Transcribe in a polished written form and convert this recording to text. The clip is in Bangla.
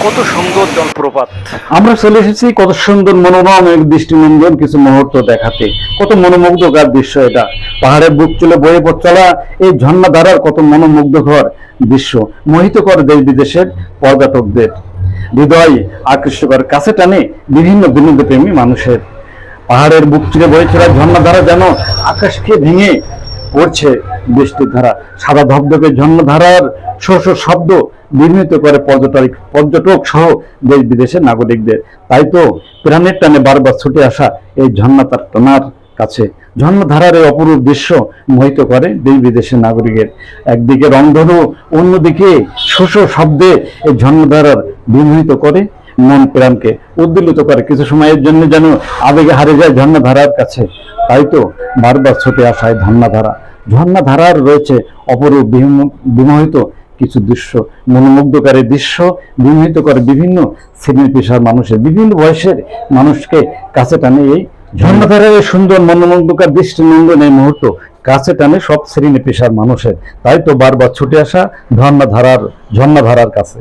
কত সুন্দর জলপ্রপাত। আমরা চলে এসেছি কত সুন্দর মনোরম এক দৃষ্টিনন্দন কিছু মুহূর্ত দেখাতে। কত মনোমুগ্ধকর দৃশ্য এটা। পাহাড়ের বুক চলে বয়ে চলা এই ঝর্ণা ধারার কত মনোমুগ্ধকর দৃশ্য মোহিত করে দেশ বিদেশের পর্যটকদের হৃদয় আকৃষ্ট করে, কাছে টানে বিভিন্ন বিনোদপ্রেমী মানুষের। পাহাড়ের বুক চিরে বয়ে চলা ঝর্ণা ধারা যেন আকাশকে ভেঙে পড়ছে বৃষ্টির ধারা। সাদা ধবধবে ঝর্ণা ধারার শো শো শব্দ বিঘ্নিত করে পর্যটক সহ দেশ বিদেশের নাগরিকদের। তাই তো প্রাণের টানে বারবার ছুটে আসা এই ঝর্ণা তার টানার কাছে। ঝর্ণা ধারার এই অপরূপ দৃশ্য মোহিত করে দেশ বিদেশের নাগরিকের। একদিকে রংধনু, অন্যদিকে শো শো শব্দে এই ঝর্ণা ধারার বিমোহিত করে মন প্রাণকে উদ্বেলিত করে। কিছু সময়ের জন্য যেন আবেগে হারে যায় ঝর্ণা ধারার কাছে। তাই তো বারবার ছুটে আসায় ঝর্ণা ধারা। ঝর্ণা ধারার রয়েছে অপরূপ বিমোহিত কিছু দৃশ্য, মনোমুগ্ধকারী দৃশ্য বিমোহিত করে বিভিন্ন শ্রেণী পেশার মানুষের, বিভিন্ন বয়সের মানুষকে কাছে টানে এই ঝর্ণা ধারার এই সুন্দর মনোমুগ্ধকার দৃষ্টিনন্দন এই মুহূর্ত কাছে টানে সব শ্রেণী পেশার মানুষের। তাই তো বারবার ছুটে আসা ঝর্ণা ধারার কাছে।